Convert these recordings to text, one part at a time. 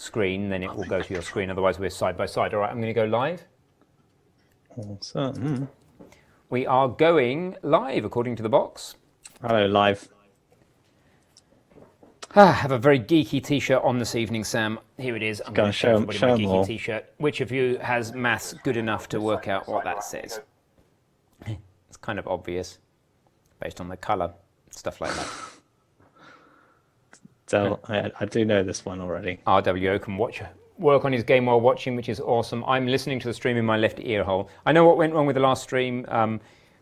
screen, then it will go to your screen. Otherwise, we're side by side. All right, I'm going to go live. Awesome. We are going live, according to the box. Hello, live. I have a very geeky T-shirt on this evening, Sam. Here it is. I'm going to show everybody my geeky T-shirt. Which of you has maths good enough to work out what that says? It's kind of obvious, based on the colour, stuff like that. So I do know this one already. RWO can work on his game while watching, which is awesome. I'm listening to the stream in my left ear hole. I know what went wrong with the last stream.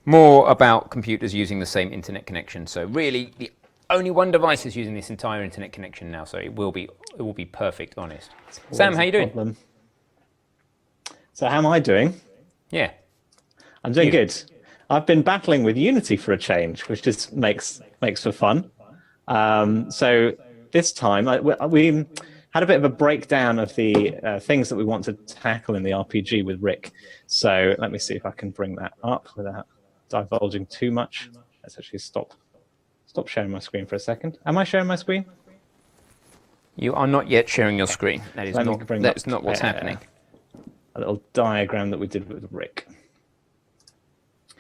More about computers using the same internet connection. So really, the only one device is using this entire internet connection now. So it will be perfect, honest. Sam, how you doing? So how am I doing? Yeah, I'm doing good. I've been battling with Unity for a change, which just makes for fun. So this time we had a bit of a breakdown of the things that we want to tackle in the RPG with Rick. So let me see if I can bring that up without divulging too much. Let's actually stop sharing my screen for a second. Am I sharing my screen? You are not yet sharing your screen. That's not what's happening. A little diagram that we did with Rick.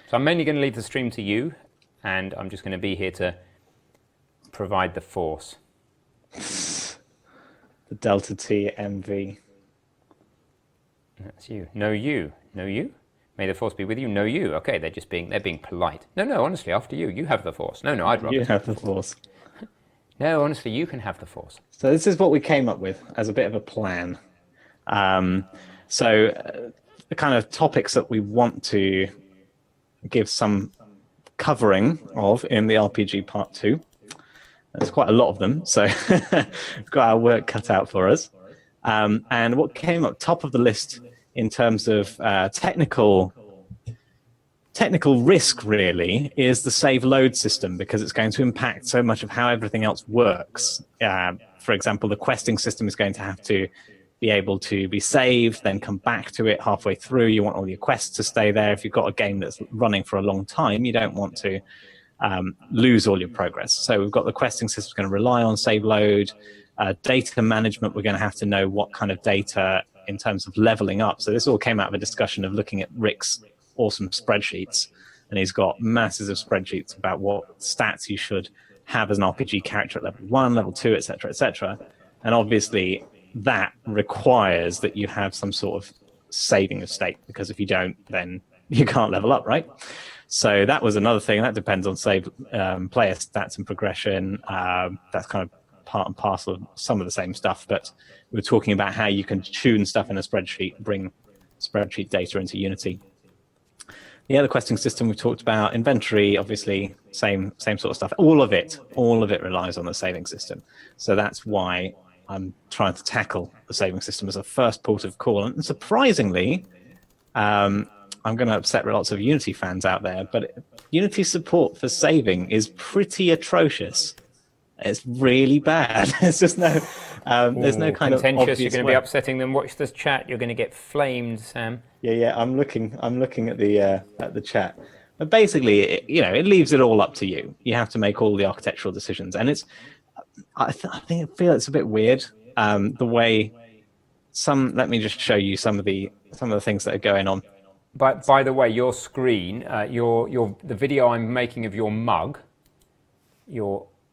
So I'm mainly going to leave the stream to you, and I'm just going to be here to provide the force. The Delta T MV. That's you. No, you. No, you. May the force be with you. No, you. Okay, they're being polite. No, honestly, after you. You have the force. No, I'd rather. You have the force. No, honestly, you can have the force. So this is what we came up with as a bit of a plan. The kind of topics that we want to give some covering of in the RPG Part 2. There's quite a lot of them, so we've got our work cut out for us. And what came up top of the list in terms of technical risk, really, is the save load system, because it's going to impact so much of how everything else works. For example, the questing system is going to have to be able to be saved, then come back to it halfway through. You want all your quests to stay there. If you've got a game that's running for a long time, you don't want to lose all your progress. So we've got the questing system going to rely on save load. Data management, we're going to have to know what kind of data in terms of leveling up. So this all came out of a discussion of looking at Rick's awesome spreadsheets, and he's got masses of spreadsheets about what stats you should have as an RPG character at level 1, level 2, etc., etc. And obviously that requires that you have some sort of saving of state, because if you don't, then you can't level up, right? So that was another thing. That depends on player stats and progression. That's kind of part and parcel of some of the same stuff, but we're talking about how you can tune stuff in a spreadsheet, bring spreadsheet data into Unity. The other questing system we've talked about, inventory, obviously, same sort of stuff. All of it relies on the saving system. So that's why I'm trying to tackle the saving system as a first port of call. And surprisingly, I'm going to upset lots of Unity fans out there, but Unity support for saving is pretty atrocious. It's really bad. There's just no, there's no kind of obvious You're going to be upsetting them. Watch this chat. You're going to get flamed, Sam. Yeah. I'm looking at the chat. But basically, it leaves it all up to you. You have to make all the architectural think I feel it's a bit weird the way let me just show you some of the things that are going on. But by the way, your screen, the video I'm making of your mug,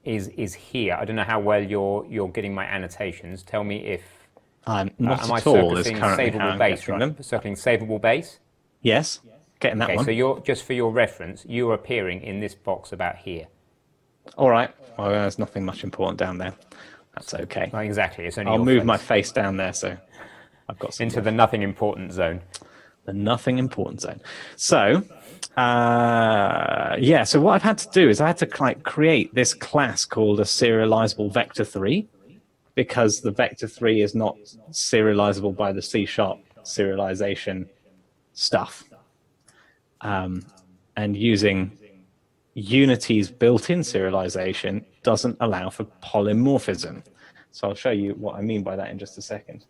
is here. I don't know how well you're getting my annotations. Tell me if not at all. Is currently savable base, right? Circling savable base. Yes, getting that one. So just for your reference, you're appearing in this box about here. All right. Well, there's nothing much important down there. That's okay. Well, exactly. It's only I'll move my face down there, so I've got some into the nothing important zone. The nothing important zone. So, so what I've had to do is I had to create this class called a serializable vector 3, because the vector 3 is not serializable by the C# serialization stuff. And using Unity's built-in serialization doesn't allow for polymorphism. So I'll show you what I mean by that in just a second.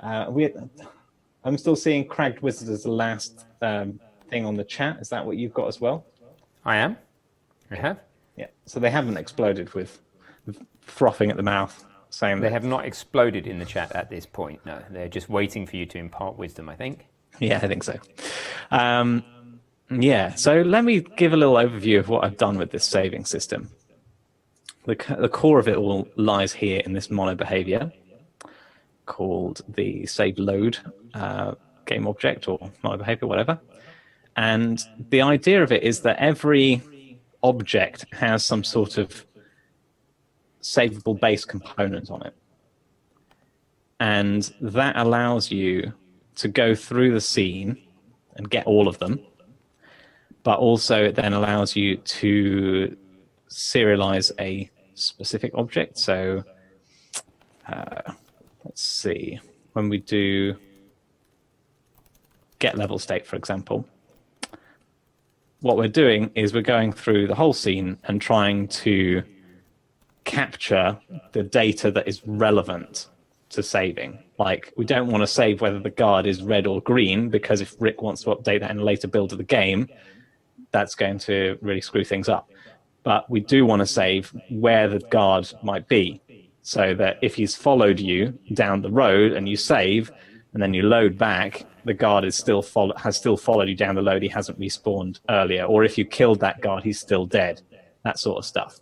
I'm still seeing Cragged Wizard as the last thing on the chat. Is that what you've got as well? I am. I have. Yeah. So they haven't exploded with frothing at the mouth saying They that, have not exploded in the chat at this point. No, they're just waiting for you to impart wisdom, I think. yeah, I think so. Yeah, so let me give a little overview of what I've done with this saving system. The core of it all lies here in this mono behavior called the save load game object or mono behavior, whatever. And the idea of it is that every object has some sort of savable base component on it. And that allows you to go through the scene and get all of them. But also it then allows you to serialize a specific object. So let's see, when we do get level state, for example, what we're doing is we're going through the whole scene and trying to capture the data that is relevant to saving. Like, we don't want to save whether the guard is red or green, because if Rick wants to update that in a later build of the game, that's going to really screw things up. But we do want to save where the guard might be, so that if he's followed you down the road and you save and then you load back, the guard is has still followed you down the road. He hasn't respawned earlier. Or if you killed that guard, he's still dead. That sort of stuff.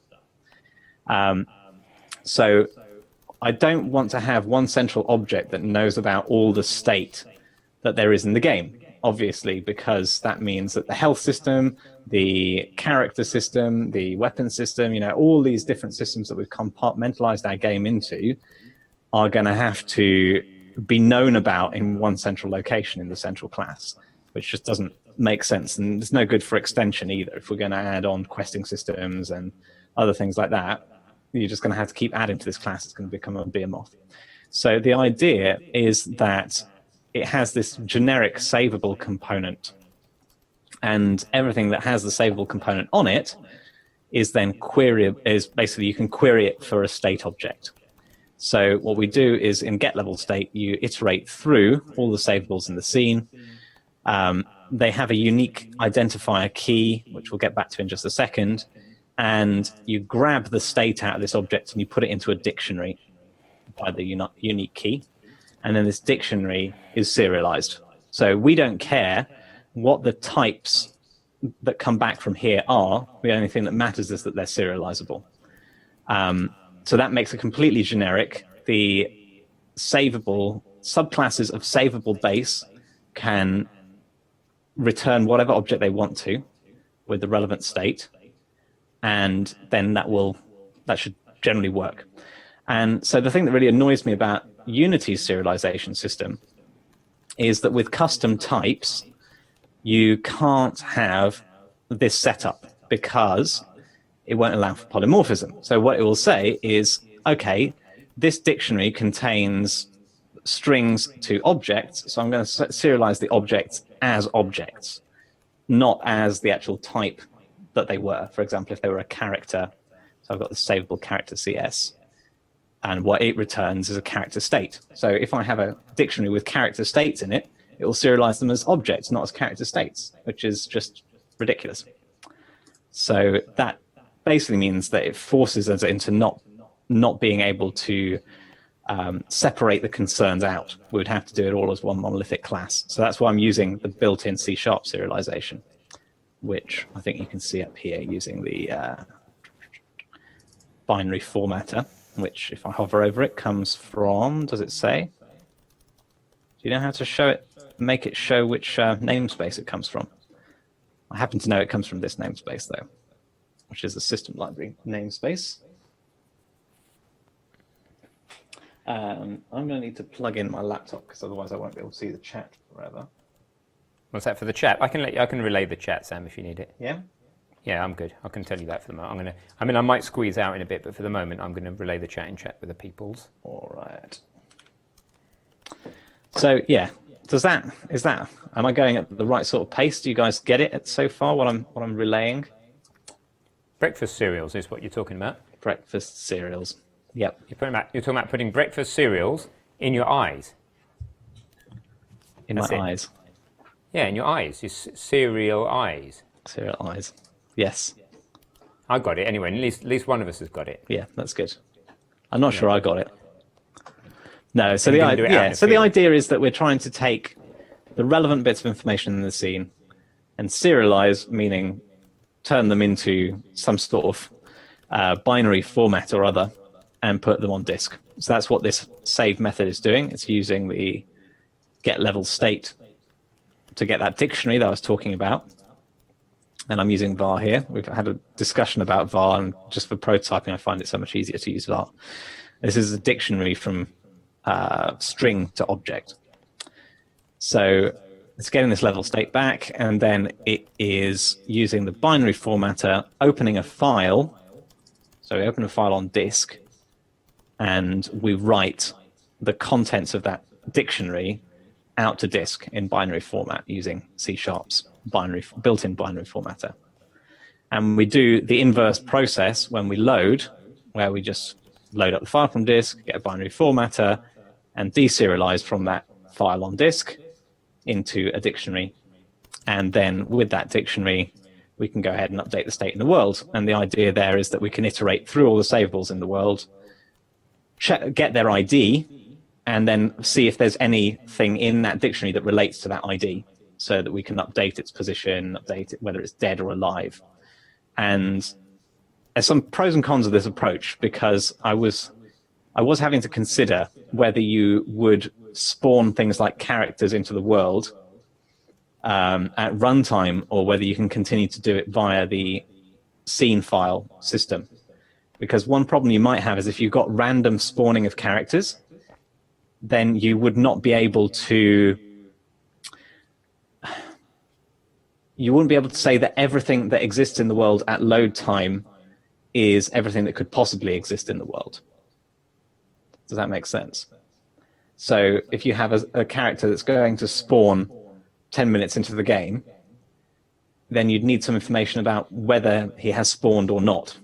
So I don't want to have one central object that knows about all the state that there is in the game, obviously, because that means that the health system, the character system, the weapon system, all these different systems that we've compartmentalized our game into are going to have to be known about in one central location in the central class, which just doesn't make sense. And it's no good for extension either. If we're going to add on questing systems and other things like that, you're just going to have to keep adding to this class. It's going to become a behemoth. So the idea is that it has this generic savable component, and everything that has the savable component on it is then basically you can query it for a state object. So what we do is in get level state, you iterate through all the savables in the scene. They have a unique identifier key, which we'll get back to in just a second. And you grab the state out of this object and you put it into a dictionary by the unique key. And then this dictionary is serialized. So we don't care what the types that come back from here are. The only thing that matters is that they're serializable. So that makes it completely generic. The savable subclasses of savable base can return whatever object they want to with the relevant state, and then that should generally work. And so the thing that really annoys me about Unity's serialization system is that with custom types, you can't have this setup because it won't allow for polymorphism. So what it will say is, okay, this dictionary contains strings to objects, so I'm going to serialize the objects as objects, not as the actual type that they were. For example, if they were a character, so I've got the savable character CS, and what it returns is a character state. So if I have a dictionary with character states in it, it will serialize them as objects, not as character states, which is just ridiculous. So that basically means that it forces us into not being able to separate the concerns out. We would have to do it all as one monolithic class. So that's why I'm using the built-in C# serialization, which I think you can see up here using the binary formatter, which if I hover over it comes from, does it say? Do you know how to show it, make it show which namespace it comes from? I happen to know it comes from this namespace though, which is the system library namespace. I'm going to need to plug in my laptop because otherwise I won't be able to see the chat forever. What's that for the chat? I can relay the chat, Sam, if you need it. Yeah? Yeah, I'm good. I can tell you that for the moment. I might squeeze out in a bit, but for the moment, I'm going to relay the chat and chat with the peoples. All right. So yeah, am I going at the right sort of pace? Do you guys get it so far? What I'm relaying? Breakfast cereals is what you're talking about. Breakfast cereals. Yep. You're talking about putting breakfast cereals in your eyes. In my eyes. Yeah, in your eyes. Your cereal eyes. Cereal eyes. Yes. I got it anyway. At least one of us has got it. Yeah, that's good. I'm not sure I got it. No, so And you're gonna do it out in the so the field. idea is that we're trying to take the relevant bits of information in the scene and serialize, meaning turn them into some sort of binary format or other, and put them on disk. So that's what this save method is doing. It's using the get level state to get that dictionary that I was talking about. And I'm using var here. We've had a discussion about var, and just for prototyping, I find it so much easier to use var. This is a dictionary from string to object. So it's getting this level state back, and then it is using the binary formatter, opening a file. So we open a file on disk, and we write the contents of that dictionary out to disk in binary format using C#'s built-in binary formatter. And we do the inverse process when we load, where we just load up the file from disk, get a binary formatter, and deserialize from that file on disk into a dictionary. And then with that dictionary, we can go ahead and update the state in the world. And the idea there is that we can iterate through all the savables in the world, get their ID, and then see if there's anything in that dictionary that relates to that ID, so that we can update its position, update it whether it's dead or alive. And there's some pros and cons of this approach, because I was having to consider whether you would spawn things like characters into the world at runtime, or whether you can continue to do it via the scene file system. Because one problem you might have is if you've got random spawning of characters, then you would not be able to, you wouldn't be able to say that everything that exists in the world at load time is everything that could possibly exist in the world. Does that make sense? So if you have a character that's going to spawn 10 minutes into the game, then you'd need some information about whether he has spawned or not,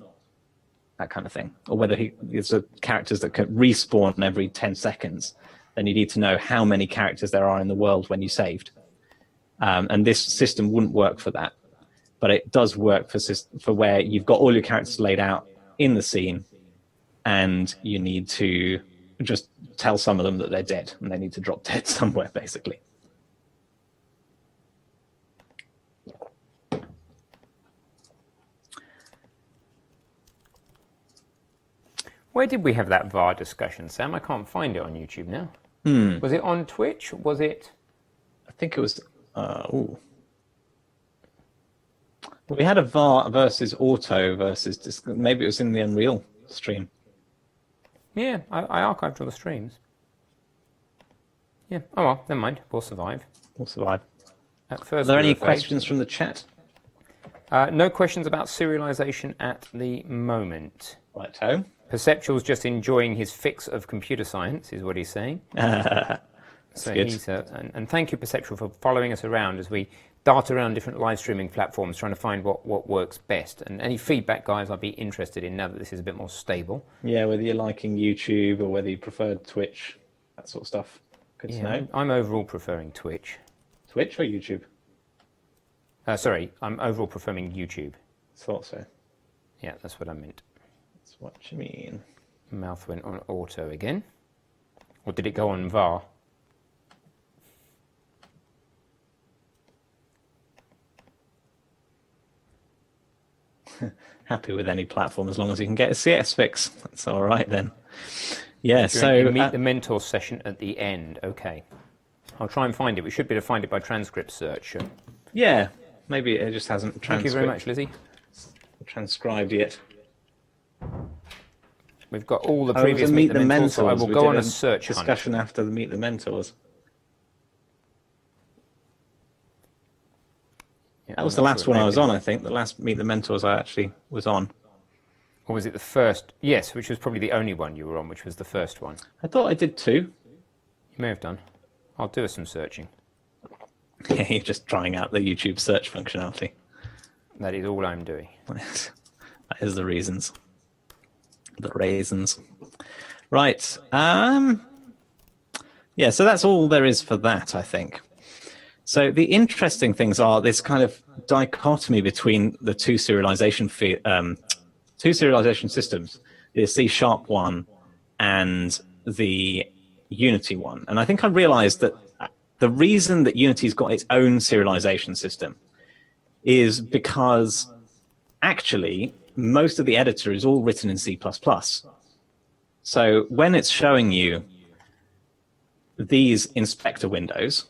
that kind of thing. Or whether there's characters that can respawn every 10 seconds, then you need to know how many characters there are in the world when you saved. And this system wouldn't work for that. But it does work for where you've got all your characters laid out in the scene, and you need to just tell some of them that they're dead, and they need to drop dead somewhere, basically. Where did we have that VAR discussion, Sam? I can't find it on YouTube now. Was it on Twitch? Was it? I think it was. We had a VAR versus auto versus. Maybe it was in the Unreal stream. Yeah, I archived all the streams. Yeah. Oh well, never mind. We'll survive. We'll survive. At first, Are there we any were afraid. questions from the chat? No questions about serialization at the moment. Righto. Perceptual's just enjoying his fix of computer science, is what he's saying. So good. And thank you, Perceptual, for following us around as we dart around different live streaming platforms, trying to find what works best. And any feedback, guys, I'd be interested in now that this is a bit more stable. Yeah, whether you're liking YouTube or whether you preferred Twitch, that sort of stuff. Good to know. I'm overall preferring Twitch. Twitch or YouTube? Sorry, I'm overall preferring YouTube. Thought so. Yeah, that's what I meant. That's what you mean. Mouth went on auto again. Or did it go on VAR? Happy with any platform as long as you can get a CS fix. That's all right then. Yeah, During the Meet the Mentor session at the end. Okay. I'll try and find it. We should be able to find it by transcript search. yeah, maybe it just hasn't Thank you very much, Lizzie. transcribed yet. We've got all the Oh, it was previous a Meet the Mentors, so I will We go did on a search hunt. discussion after the Meet the Mentors. Yeah, That was I'm the not last sure one I it was may on, I think. The last Meet the Mentors I actually was on. Or was it the first? Yes, which was probably the only one you were on, which was the first one. I thought I did two. You may have done. I'll do some searching. Yeah, you're just trying out the YouTube search functionality. That is all I'm doing. That is the reasons. The raisins. Right. Yeah, so that's all there is for that, I think. So the interesting things are this kind of dichotomy between the two serialization systems, the C# one and the Unity one. And I think I realized that the reason that Unity's got its own serialization system is because actually most of the editor is all written in C++. So when it's showing you these inspector windows,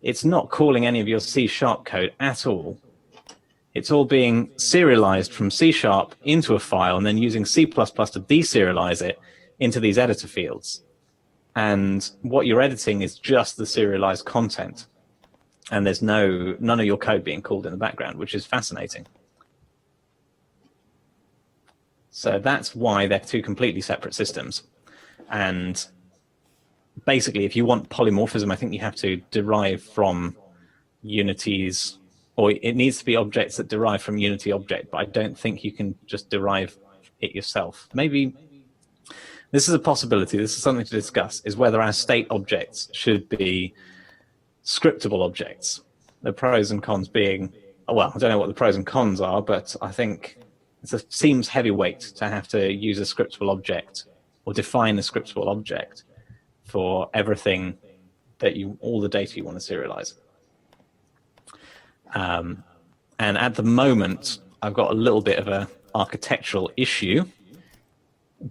it's not calling any of your C# code at all. It's all being serialized from C# into a file and then using C++ to deserialize it into these editor fields. And what you're editing is just the serialized content. And there's none of your code being called in the background, which is fascinating. So that's why they're two completely separate systems. And basically, if you want polymorphism, I think you have to derive from Unity's, or it needs to be objects that derive from Unity object, but I don't think you can just derive it yourself. Maybe this is a possibility, this is something to discuss, is whether our state objects should be scriptable objects. The pros and cons being, well, I don't know what the pros and cons are, but I think it seems heavyweight to have to use a scriptable object or define a scriptable object for everything that all the data you want to serialize. And at the moment, I've got a little bit of an architectural issue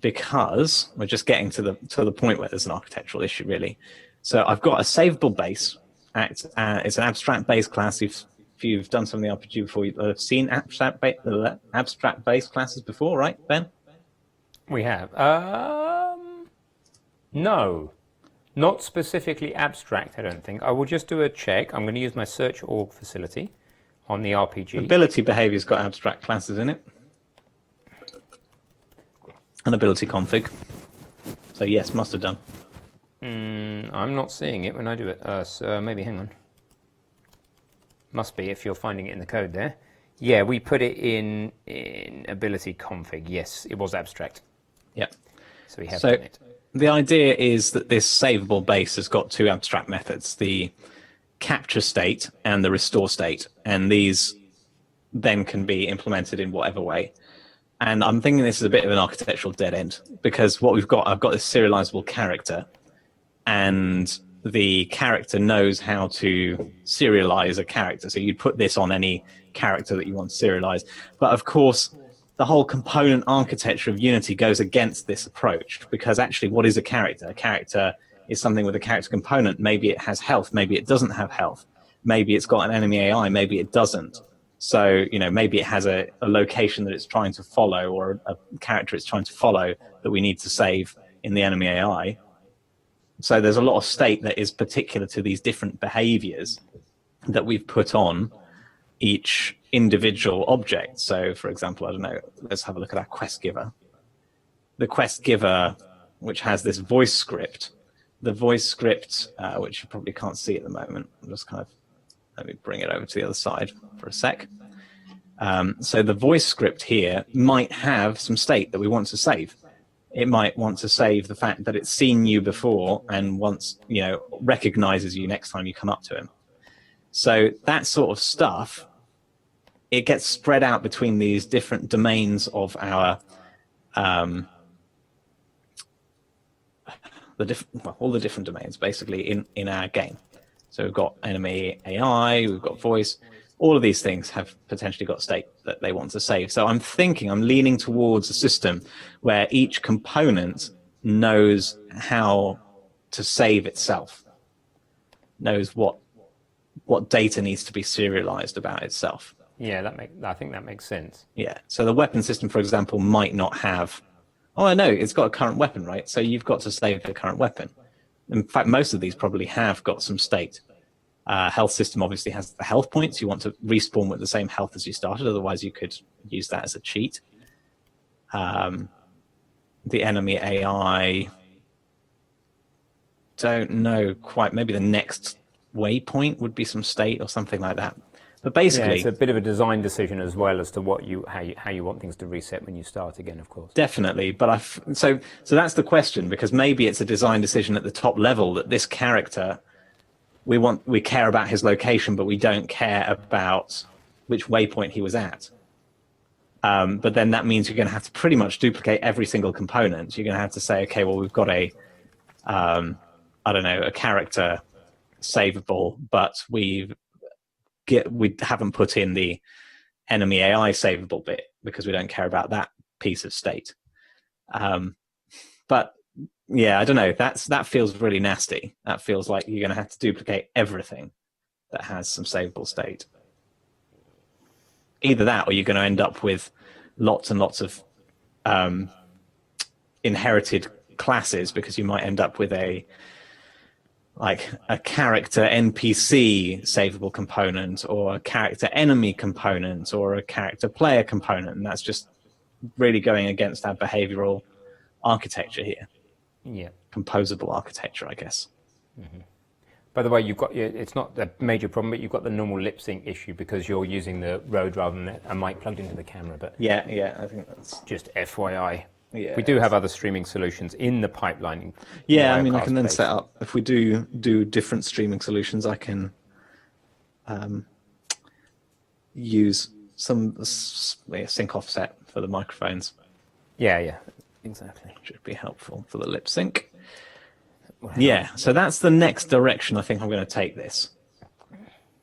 because we're just getting to the point where there's an architectural issue, really. So I've got a savable base. It's an abstract base class. If you've done some of the RPG before, you'll have seen abstract base classes before, right, Ben? We have. No, not specifically abstract, I don't think. I will just do a check. I'm going to use my search org facility on the RPG. Ability behavior's got abstract classes in it. An ability config. So yes, must have done. I'm not seeing it when I do it. So maybe, hang on. Must be if you're finding it in the code there. Yeah, we put it in ability config. Yes, it was abstract. Yeah. So we have done it. The idea is that this savable base has got two abstract methods, the capture state and the restore state, and these then can be implemented in whatever way. And I'm thinking this is a bit of an architectural dead end, because what I've got this serializable character, and the character knows how to serialize a character. So you'd put this on any character that you want to serialize. But of course, the whole component architecture of Unity goes against this approach, because actually what is a character? A character is something with a character component. Maybe it has health, maybe it doesn't have health. Maybe it's got an enemy AI, maybe it doesn't. So, maybe it has a location that it's trying to follow, or a character it's trying to follow that we need to save in the enemy AI. So there's a lot of state that is particular to these different behaviors that we've put on each individual object. So, for example, I don't know, let's have a look at our quest giver. The quest giver, which has this voice script, the voice script, which you probably can't see at the moment. I'm just let me bring it over to the other side for a sec. So the voice script here might have some state that we want to save. It might want to save the fact that it's seen you before and wants, recognizes you next time you come up to him. So that sort of stuff, it gets spread out between these different domains of our, all the different domains basically in our game. So we've got enemy AI, we've got voice. All of these things have potentially got state that they want to save. So I'm leaning towards a system where each component knows how to save itself, knows what data needs to be serialized about itself. Yeah, I think that makes sense. Yeah. So the weapon system, for example, might not have. Oh, I know it's got a current weapon, right? So you've got to save the current weapon. In fact, most of these probably have got some state. Health system obviously has the health points. You want to respawn with the same health as you started, otherwise you could use that as a cheat. The enemy AI, don't know quite. Maybe the next waypoint would be some state or something like that. But basically, it's a bit of a design decision as well as to how you want things to reset when you start again, of course. Definitely, but so that's the question, because maybe it's a design decision at the top level that this character, we care about his location, but we don't care about which waypoint he was at. But then that means you're going to have to pretty much duplicate every single component. You're going to have to say, okay, well, we've got a I don't know, a character savable, but we haven't put in the enemy AI savable bit because we don't care about that piece of state. But yeah, I don't know. That feels really nasty. That feels like you're going to have to duplicate everything that has some savable state. Either that, or you're going to end up with lots and lots of inherited classes, because you might end up with a character NPC savable component, or a character enemy component, or a character player component, and that's just really going against our behavioral architecture here. Yeah. Composable architecture, I guess. Mm-hmm. By the way, you've got, it's not a major problem, but you've got the normal lip sync issue because you're using the Rode rather than a mic plugged into the camera. But yeah, I think that's just FYI. Yeah, we do have other streaming solutions in the pipeline. Yeah, I mean, I can then set up, if we do different streaming solutions, I can use some sync offset for the microphones. Yeah, exactly. Should be helpful for the lip sync. Yeah, so that's the next direction I think I'm going to take this,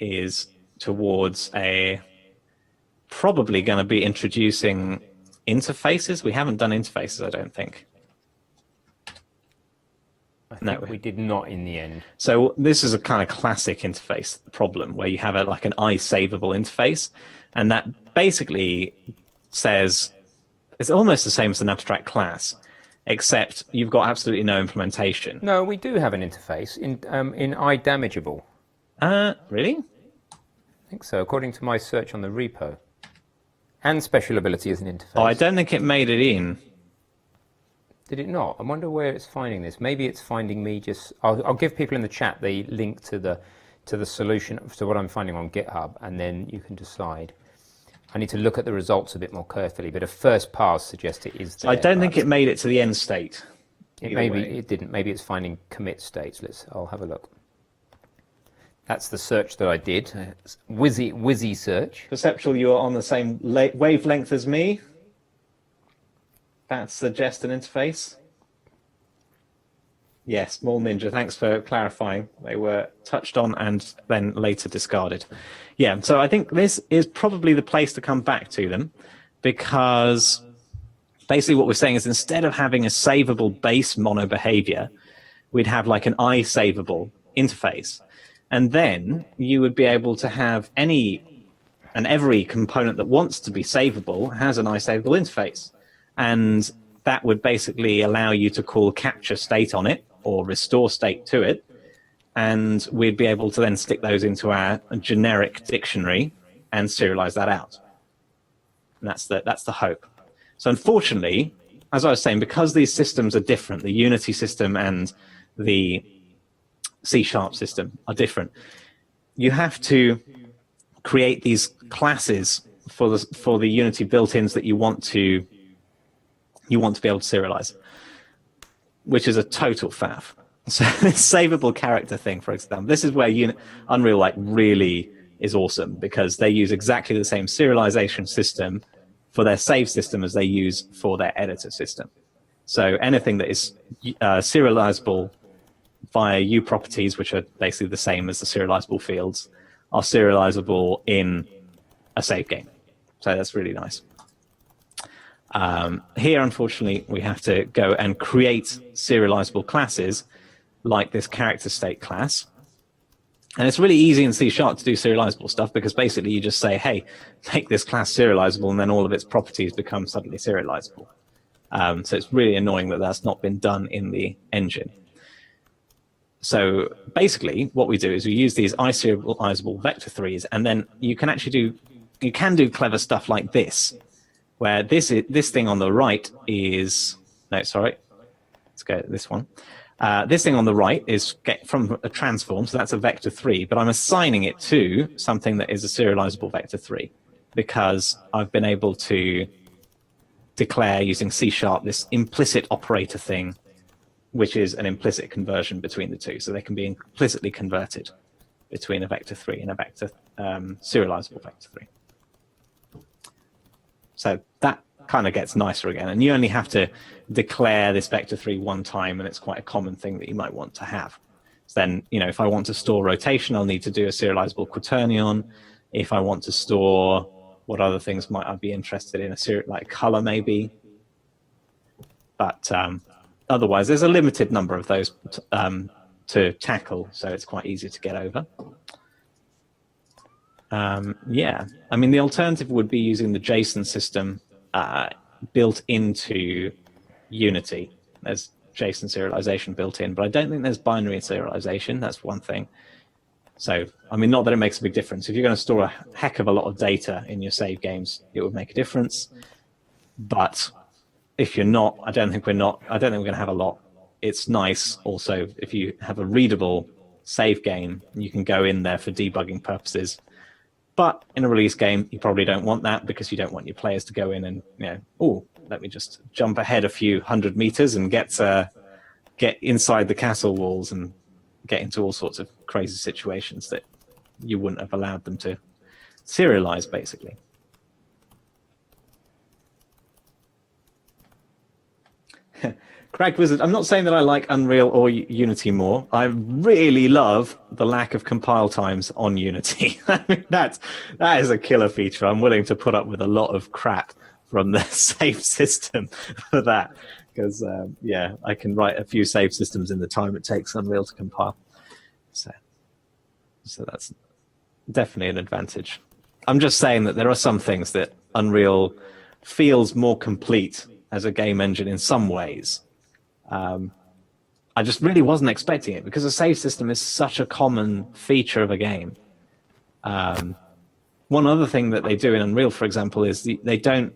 is towards probably going to be introducing interfaces. We haven't done interfaces, I don't think. I think we did not in the end. So this is a kind of classic interface problem where you have like an iSavable interface, and that basically says it's almost the same as an abstract class, except you've got absolutely no implementation. No, we do have an interface in iDamageable. Really? I think so, according to my search on the repo. And special ability as an interface. Oh, I don't think it made it in. Did it not? I wonder where it's finding this. Maybe it's finding me just... I'll give people in the chat the link to the solution, to what I'm finding on GitHub, and then you can decide. I need to look at the results a bit more carefully, but a first pass suggests it is there. I don't think it made it to the end state. Maybe it didn't. Maybe it's finding commit states. I'll have a look. That's the search that I did. Whizzy search. Perceptual, you're on the same wavelength as me. That's the jest and interface. Yes, Small Ninja, thanks for clarifying. They were touched on and then later discarded. Yeah, so I think this is probably the place to come back to them, because basically what we're saying is, instead of having a savable base mono behavior, we'd have like an iSavable interface. And then you would be able to have every component that wants to be savable has an iSavable interface. And that would basically allow you to call capture state on it or restore state to it. And we'd be able to then stick those into our generic dictionary and serialize that out. And that's the hope. So unfortunately, as I was saying, because these systems are different, the Unity system and the C# system are different, you have to create these classes for the Unity built-ins that you want to be able to serialize, which is a total faff. So this savable character thing, for example, this is where Unreal really is awesome, because they use exactly the same serialization system for their save system as they use for their editor system. So anything that is serializable via U properties, which are basically the same as the serializable fields, are serializable in a save game. So that's really nice. Here, unfortunately, we have to go and create serializable classes like this character state class. And it's really easy in C# to do serializable stuff, because basically you just say, hey, make this class serializable, and then all of its properties become suddenly serializable. So it's really annoying that that's not been done in the engine. So basically what we do is we use these iserializable vector 3s, and then you can do clever stuff like this, where this thing on the right is, no, sorry, let's go to this one. This thing on the right is from a transform, so that's a vector 3, but I'm assigning it to something that is a serializable vector 3, because I've been able to declare using C# this implicit operator thing, which is an implicit conversion between the two. So they can be implicitly converted between a vector 3 and a vector serializable vector 3. So kind of gets nicer again. And you only have to declare this vector3 one time, and it's quite a common thing that you might want to have. So then, if I want to store rotation, I'll need to do a serializable quaternion. If I want to store, what other things might I be interested in? Like color, maybe. But otherwise, there's a limited number of those to tackle, so it's quite easy to get over. Yeah, I mean, the alternative would be using the JSON system built into Unity. There's JSON serialization built in, but I don't think there's binary serialization. That's one thing. So, I mean, not that it makes a big difference. If you're going to store a heck of a lot of data in your save games, it would make a difference. But if you're not, I don't think we're going to have a lot. It's nice also if you have a readable save game, you can go in there for debugging purposes. But in a release game, you probably don't want that because you don't want your players to go in and, let me just jump ahead a few 100 meters and get inside the castle walls and get into all sorts of crazy situations that you wouldn't have allowed them to serialize, basically. Cracked Wizard, I'm not saying that I like Unreal or Unity more. I really love the lack of compile times on Unity. I mean, that is a killer feature. I'm willing to put up with a lot of crap from the save system for that. Because, I can write a few save systems in the time it takes Unreal to compile. So that's definitely an advantage. I'm just saying that there are some things that Unreal feels more complete as a game engine in some ways. I just really wasn't expecting it because a save system is such a common feature of a game. One other thing that they do in Unreal, for example, is they don't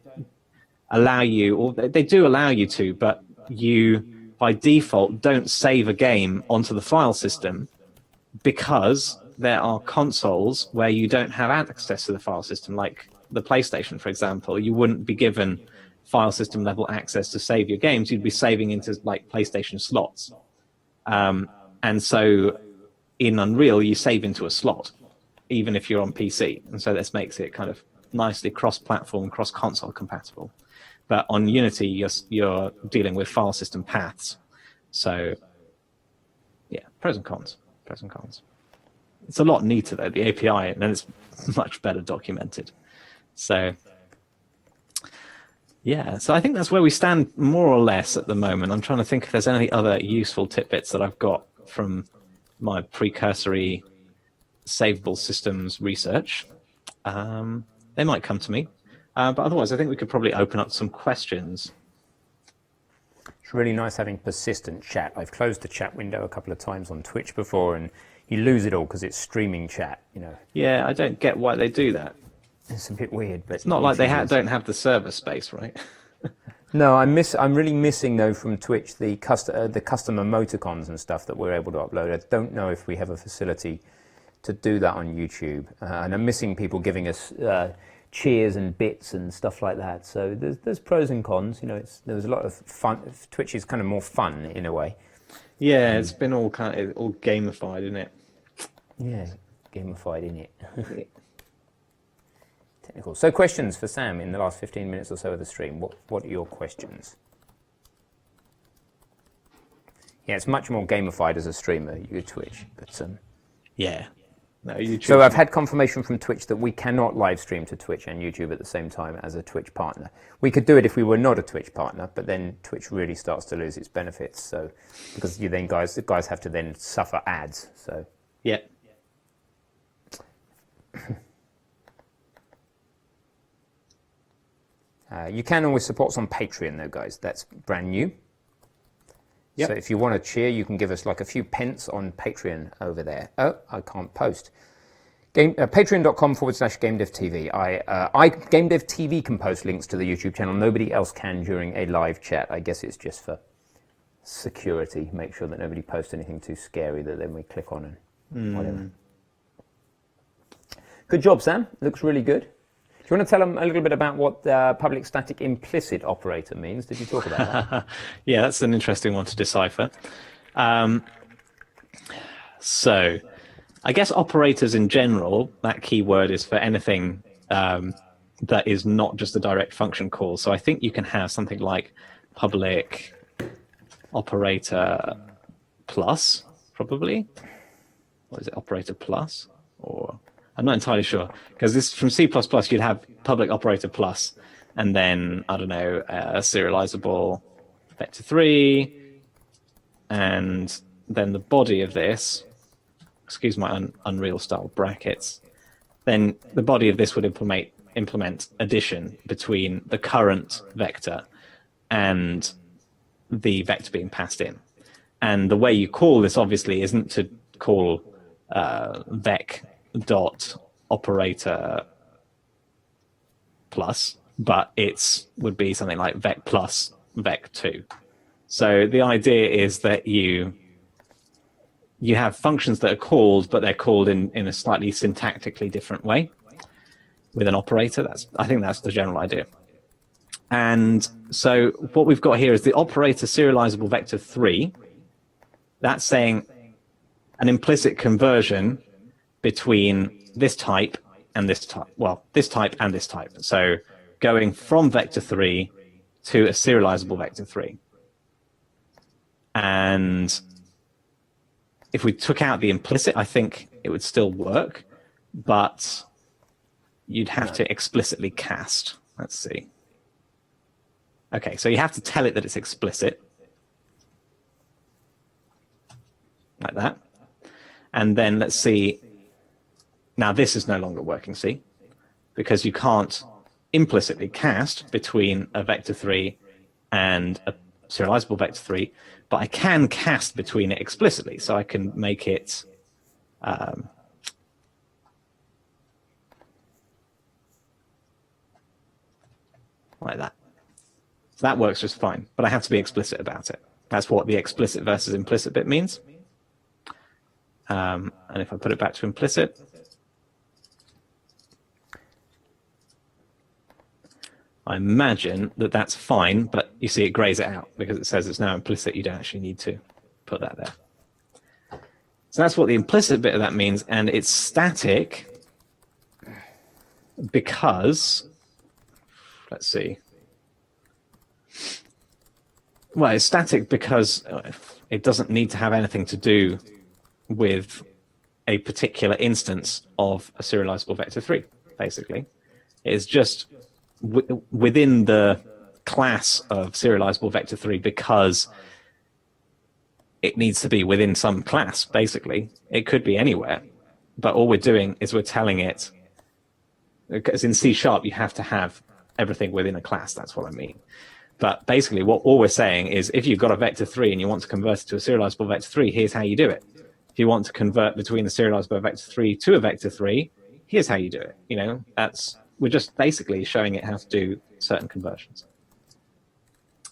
allow you, or they do allow you to, but you, by default, don't save a game onto the file system because there are consoles where you don't have access to the file system, like the PlayStation, for example. You wouldn't be given file system level access to save your games. You'd be saving into like PlayStation slots. And so in Unreal, you save into a slot, even if you're on PC. And so this makes it kind of nicely cross-platform, cross-console compatible. But on Unity, you're dealing with file system paths. So yeah, pros and cons. It's a lot neater though, the API, and then it's much better documented. So yeah, so I think that's where we stand more or less at the moment. I'm trying to think if there's any other useful tidbits that I've got from my precursory savable systems research. They might come to me. But otherwise, I think we could probably open up some questions. It's really nice having persistent chat. I've closed the chat window a couple of times on Twitch before, and you lose it all because it's streaming chat, Yeah, I don't get why they do that. It's a bit weird, but it's not like they don't have the server space, right? No, I'm really missing though from Twitch the custom emoticons and stuff that we're able to upload. I don't know if we have a facility to do that on YouTube, and I'm missing people giving us cheers and bits and stuff like that. So there's pros and cons. There's a lot of fun. Twitch is kind of more fun in a way. Yeah, it's been all gamified, isn't it? Yeah, gamified in it. Technical. So questions for Sam in the last 15 minutes or so of the stream. What are your questions? Yeah, it's much more gamified as a streamer, your Twitch. But yeah. No, YouTube. So I've had confirmation from Twitch that we cannot live stream to Twitch and YouTube at the same time as a Twitch partner. We could do it if we were not a Twitch partner, but then Twitch really starts to lose its benefits. So because the guys have to then suffer ads. So yeah. You can always support us on Patreon, though, guys. That's brand new. Yep. So if you want to cheer, you can give us like a few pence on Patreon over there. Oh, I can't post. Patreon.com/GameDev.tv. GameDev.tv can post links to the YouTube channel. Nobody else can during a live chat. I guess it's just for security. Make sure that nobody posts anything too scary that then we click on and whatever. Good job, Sam. Looks really good. Do you want to tell them a little bit about what public static implicit operator means? Did you talk about that? Yeah, that's an interesting one to decipher. So I guess operators in general, that keyword is for anything that is not just a direct function call. So I think you can have something like public operator plus, probably. What is it, operator plus? Or I'm not entirely sure, because this from C++, you'd have public operator plus, and then, I don't know, serializable vector3, and then the body of this, excuse my Unreal style brackets, then the body of this would implement addition between the current vector and the vector being passed in. And the way you call this obviously isn't to call vec dot operator plus, but it would be something like vec plus vec2. So the idea is that you have functions that are called, but they're called in a slightly syntactically different way with an operator. I think that's the general idea. And so what we've got here is the operator serializable vector3. That's saying an implicit conversion between this type and this type. Well, this type and this type. So going from vector3 to a serializable vector3. And if we took out the implicit, I think it would still work, but you'd have to explicitly cast. Let's see. Okay, so you have to tell it that it's explicit, like that. And then let's see. Now this is no longer working, see? Because you can't implicitly cast between a vector3 and a serializable vector3, but I can cast between it explicitly. So I can make it like that. So that works just fine, but I have to be explicit about it. That's what the explicit versus implicit bit means. And if I put it back to implicit, I imagine that that's fine, but you see it grays it out because it says it's now implicit. You don't actually need to put that there. So that's what the implicit bit of that means, and it's static because, let's see. Well, it's static because it doesn't need to have anything to do with a particular instance of a serializable vector3, basically. It's just within the class of serializable vector3 because it needs to be within some class, basically. It could be anywhere, but all we're doing is we're telling it, because in C# you have to have everything within a class, that's what I mean. But basically all we're saying is if you've got a vector3 and you want to convert it to a serializable vector3, here's how you do it. If you want to convert between the serializable vector3 to a vector3, here's how you do it. You know, we're just basically showing it how to do certain conversions.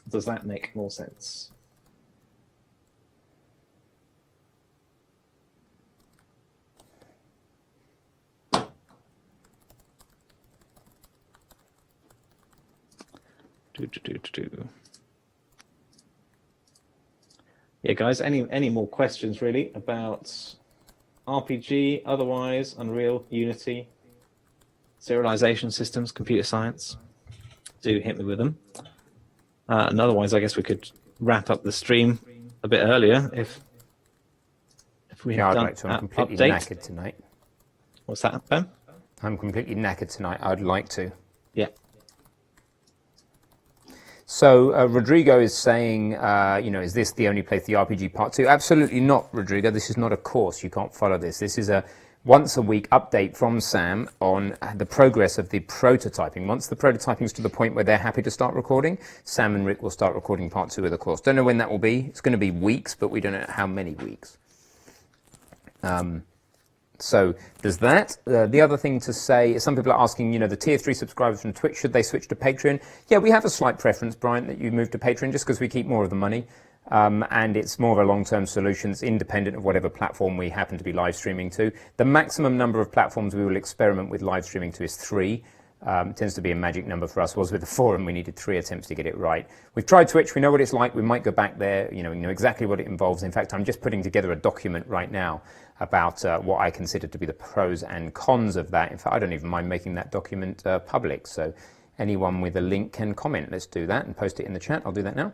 Does that make more sense? Yeah, guys, any more questions really about RPG, otherwise, Unreal, Unity, serialization systems, computer science? Do hit me with them. And otherwise, I guess we could wrap up the stream a bit earlier if we have done to. I'm completely knackered tonight. What's that, Ben? I'm completely knackered tonight. I'd like to. Yeah. So Rodrigo is saying, is this the only place, the RPG Part 2? Absolutely not, Rodrigo. This is not a course. You can't follow this. This is a once-a-week update from Sam on the progress of the prototyping. Once the prototyping is to the point where they're happy to start recording, Sam and Rick will start recording Part 2 of the course. Don't know when that will be. It's going to be weeks, but we don't know how many weeks. So there's that. The other thing to say is some people are asking, the tier 3 subscribers from Twitch, should they switch to Patreon? Yeah, we have a slight preference, Brian, that you move to Patreon just because we keep more of the money. And it's more of a long-term solution. It's independent of whatever platform we happen to be live streaming to. The maximum number of platforms we will experiment with live streaming to is 3. Tends to be a magic number for us. Was with the forum, we needed 3 attempts to get it right. We've tried Twitch, we know what it's like, we might go back there, we know exactly what it involves. In fact, I'm just putting together a document right now about what I consider to be the pros and cons of that. In fact, I don't even mind making that document public, so anyone with a link can comment. Let's do that and post it in the chat. I'll do that now.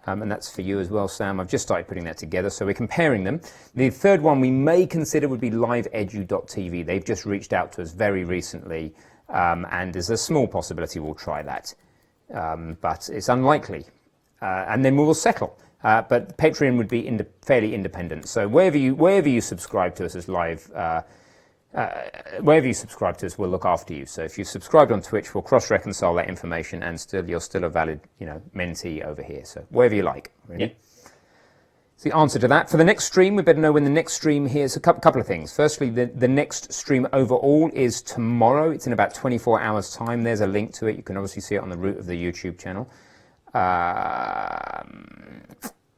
And that's for you as well, Sam. I've just started putting that together, so we're comparing them. The third one we may consider would be LiveEdu.tv. They've just reached out to us very recently, and there's a small possibility we'll try that, but it's unlikely. And then we will settle. But Patreon would be fairly independent. So wherever you subscribe to us as live, wherever you subscribe to us, we'll look after you. So if you subscribed on Twitch, we'll cross-reconcile that information, and you're still a valid, mentee over here. So wherever you like, really. Yeah. It's the answer to that. For the next stream, we better know when the next stream here is. A couple of things. Firstly, the next stream overall is tomorrow. It's in about 24 hours' time. There's a link to it. You can obviously see it on the root of the YouTube channel.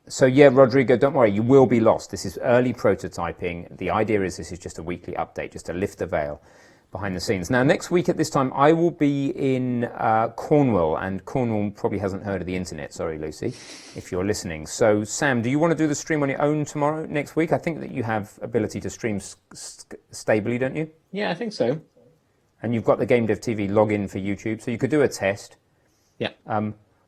So yeah, Rodrigo, don't worry, you will be lost. This is early prototyping. The idea is this is just a weekly update, just to lift the veil behind the scenes. Now, next week at this time, I will be in Cornwall, and Cornwall probably hasn't heard of the internet. Sorry, Lucy, if you're listening. So, Sam, do you want to do the stream on your own next week? I think that you have ability to stream stably, don't you? Yeah, I think so. And you've got the GameDev.tv login for YouTube, so you could do a test. Yeah.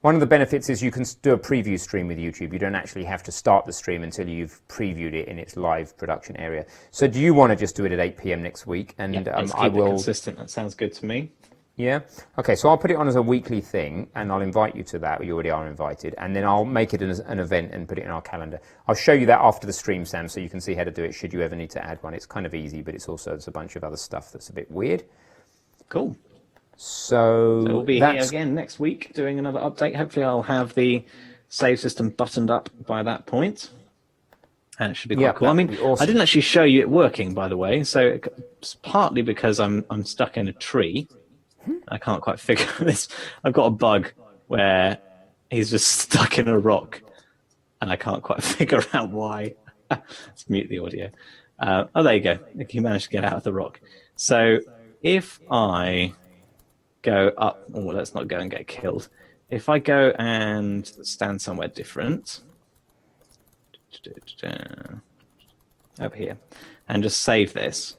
One of the benefits is you can do a preview stream with YouTube. You don't actually have to start the stream until you've previewed it in its live production area. So do you want to just do it at 8 p.m. next week? And let's keep it consistent. That sounds good to me. Yeah? Okay, so I'll put it on as a weekly thing, and I'll invite you to that. You already are invited. And then I'll make it as an event and put it in our calendar. I'll show you that after the stream, Sam, so you can see how to do it should you ever need to add one. It's kind of easy, but there's a bunch of other stuff that's a bit weird. Cool. So we'll be here again next week doing another update. Hopefully I'll have the save system buttoned up by that point. And it should be quite cool. I mean, awesome. I didn't actually show you it working, by the way. So it's partly because I'm stuck in a tree. I can't quite figure this. I've got a bug where he's just stuck in a rock, and I can't quite figure out why. Let's mute the audio. Oh, there you go. He managed to get out of the rock. So if I go up, let's not go and get killed. If I go and stand somewhere different, over here, and just save this,